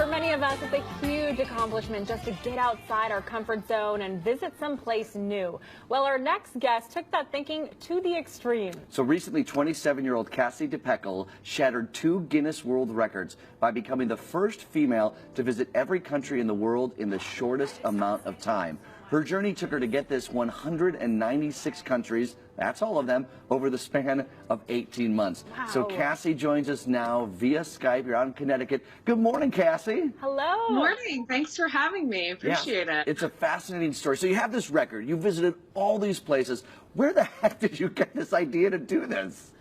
For many of us, it's a huge accomplishment just to get outside our comfort zone and visit someplace new. Well, our next guest took that thinking to the extreme. So recently, 27-year-old Cassie pecol shattered 2 Guinness World Records by becoming the first female to visit every country in the world in the shortest amount of time. Her journey took her to get this 196 countries, that's all of them, over the span of 18 months. Wow. So Cassie joins us now via Skype. You're out in Connecticut. Good morning, Cassie. Hello. Morning. Thanks for having me. Appreciate it. It's a fascinating story. So you have this record. You visited all these places. Where the heck did you get this idea to do this?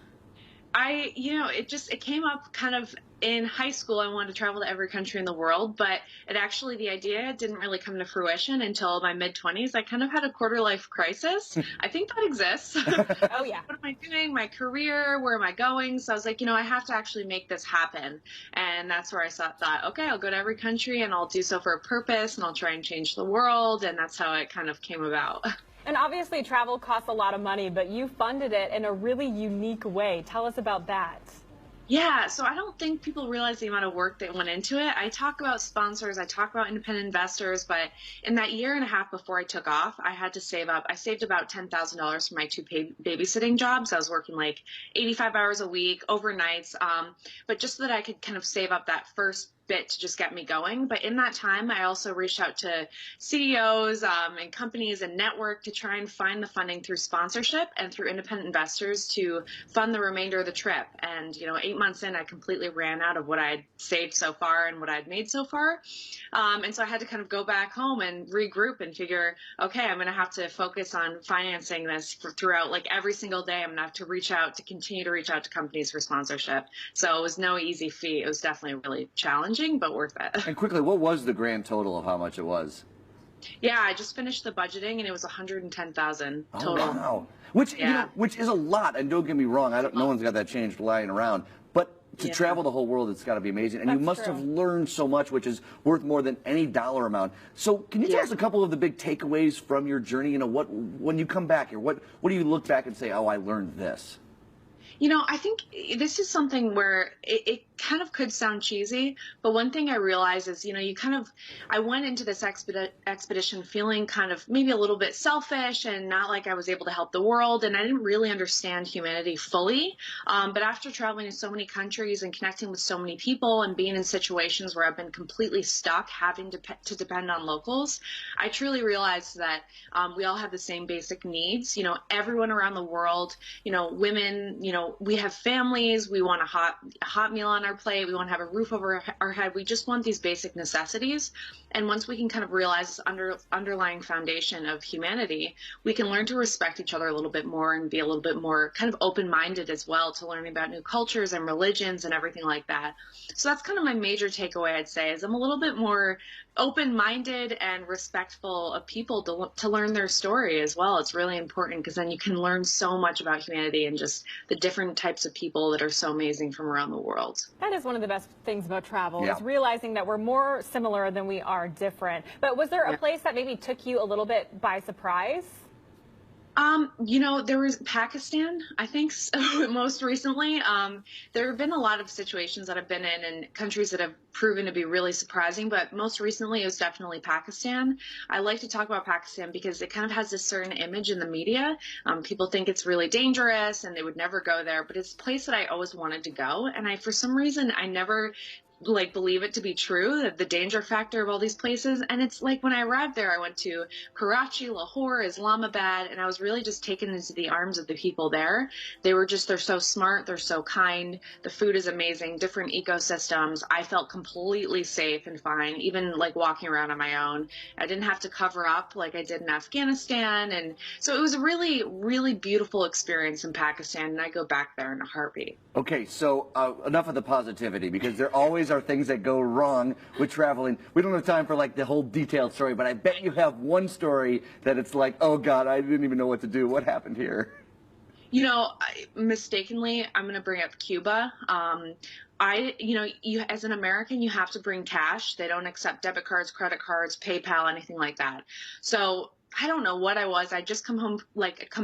It came up kind of in high school. I wanted to travel to every country in the world, but the idea didn't really come to fruition until my mid-20s. I kind of had a quarter-life crisis. I think that exists. Oh, yeah. What am I doing? My career? Where am I going? So I was like, I have to actually make this happen. And that's where I thought, okay, I'll go to every country and I'll do so for a purpose and I'll try and change the world. And that's how it kind of came about. And obviously travel costs a lot of money, but you funded it in a really unique way. Tell us about that. Yeah, so I don't think people realize the amount of work that went into it. I talk about sponsors, I talk about independent investors, but in that year and a half before I took off, I had to save up. I saved about $10,000 for my 2 babysitting jobs. I was working like 85 hours a week, overnights, but just so that I could kind of save up that first bit to just get me going. But in that time, I also reached out to CEOs and companies and network to try and find the funding through sponsorship and through independent investors to fund the remainder of the trip. And 8 months in, I completely ran out of what I'd saved so far and what I'd made so far. And so I had to kind of go back home and regroup and figure, okay, I'm going to have to focus on financing this throughout, like every single day. I'm going to have to continue to reach out to companies for sponsorship. So it was no easy feat. It was definitely really challenging, but worth it. And quickly, what was the grand total of how much it was? Yeah, I just finished the budgeting and it was $110,000 total. Oh, wow. Which, yeah. Which is a lot, and don't get me wrong, no one's got that change lying around. But to travel the whole world, it's got to be amazing. And you must have learned so much, which is worth more than any dollar amount. So can you tell us a couple of the big takeaways from your journey? When you come back here, what do you look back and say, oh, I learned this? I think this is something where it kind of could sound cheesy, but one thing I realized is, I went into this expedition feeling kind of maybe a little bit selfish and not like I was able to help the world, and I didn't really understand humanity fully. But after traveling to so many countries and connecting with so many people and being in situations where I've been completely stuck having to depend on locals, I truly realized that we all have the same basic needs. Everyone around the world, women, we have families, we want a hot meal on our plate, we want to have a roof over our head, we just want these basic necessities. And once we can kind of realize this underlying foundation of humanity, we can learn to respect each other a little bit more and be a little bit more kind of open-minded as well to learning about new cultures and religions and everything like that. So that's kind of my major takeaway, I'd say, is I'm a little bit more open-minded and respectful of people to learn their story as well. It's really important because then you can learn so much about humanity and just the different types of people that are so amazing from around the world. That is one of the best things about travel, is realizing that we're more similar than we are different. But was there a place that maybe took you a little bit by surprise? There was Pakistan, I think, most recently. There have been a lot of situations that I've been in and countries that have proven to be really surprising, but most recently it was definitely Pakistan. I like to talk about Pakistan because it kind of has this certain image in the media. People think it's really dangerous and they would never go there, but it's a place that I always wanted to go. And for some reason, I never believe it to be true, that the danger factor of all these places. And it's like when I arrived there, I went to Karachi, Lahore, Islamabad, and I was really just taken into the arms of the people there. They're so smart, they're so kind, the food is amazing, different ecosystems. I felt completely safe and fine, even like walking around on my own. I didn't have to cover up like I did in Afghanistan. And so it was a really, really beautiful experience in Pakistan, and I go back there in a heartbeat. Okay, so enough of the positivity, because there always are things that go wrong with traveling. We don't have time for like the whole detailed story, but I bet you have one story that it's like, oh God, I didn't even know what to do. What happened here? Mistakenly, I'm going to bring up Cuba. You as an American, you have to bring cash. They don't accept debit cards, credit cards, PayPal, anything like that. So I don't know what I was. I just come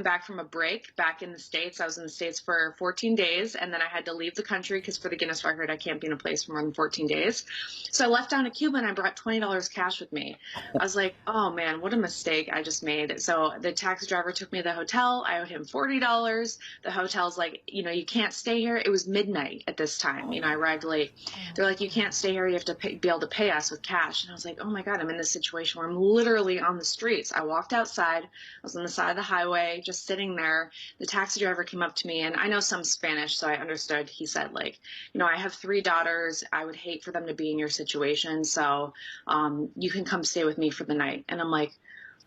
back from a break back in the States. I was in the States for 14 days, and then I had to leave the country because for the Guinness record, I can't be in a place for more than 14 days. So I left down to Cuba and I brought $20 cash with me. I was like, oh man, what a mistake I just made. So the taxi driver took me to the hotel. I owed him $40. The hotel's like, you can't stay here. It was midnight at this time. I arrived late. They're like, you can't stay here. You have to be able to pay us with cash. And I was like, oh my God, I'm in this situation where I'm literally on the streets. I walked outside. I was on the side of the highway, just sitting there. The taxi driver came up to me, and I know some Spanish, so I understood. He said, like, I have 3 daughters. I would hate for them to be in your situation. So you can come stay with me for the night. And I'm like,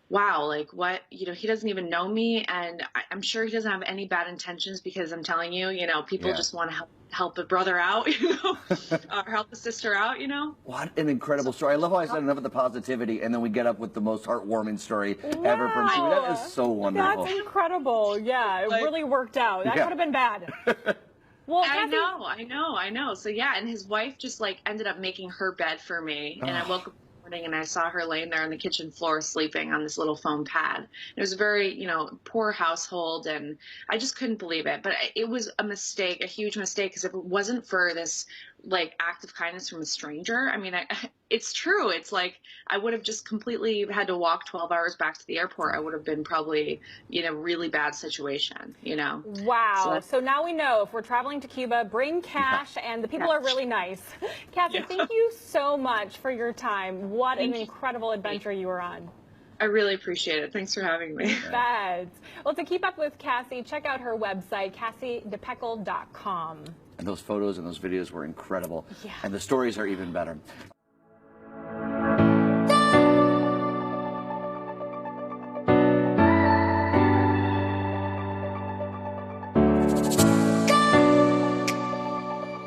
wow, like what, he doesn't even know me. And I'm sure he doesn't have any bad intentions, because I'm telling you, people just want to help a brother out, or help a sister out, What an incredible story. I love how I said enough of the positivity, and then we get up with the most heartwarming story ever from you. That is so wonderful. That's incredible. Yeah, it really worked out. That could have been bad. Well, Cassie, I know. So yeah, and his wife just like ended up making her bed for me, and I woke up and I saw her laying there on the kitchen floor sleeping on this little foam pad. It was a very, poor household, and I just couldn't believe it. But it was a mistake, a huge mistake, because if it wasn't for this like act of kindness from a stranger, I mean, it's true. It's like I would have just completely had to walk 12 hours back to the airport. I would have been probably in a really bad situation, Wow. So now we know if we're traveling to Cuba, bring cash, and the people are really nice. Cassie, thank you so much for your time. What an incredible adventure you were on. I really appreciate it. Thanks for having me. Well, to keep up with Cassie, check out her website, CassieDepecol.com. And those photos and those videos were incredible. Yeah. And the stories are even better.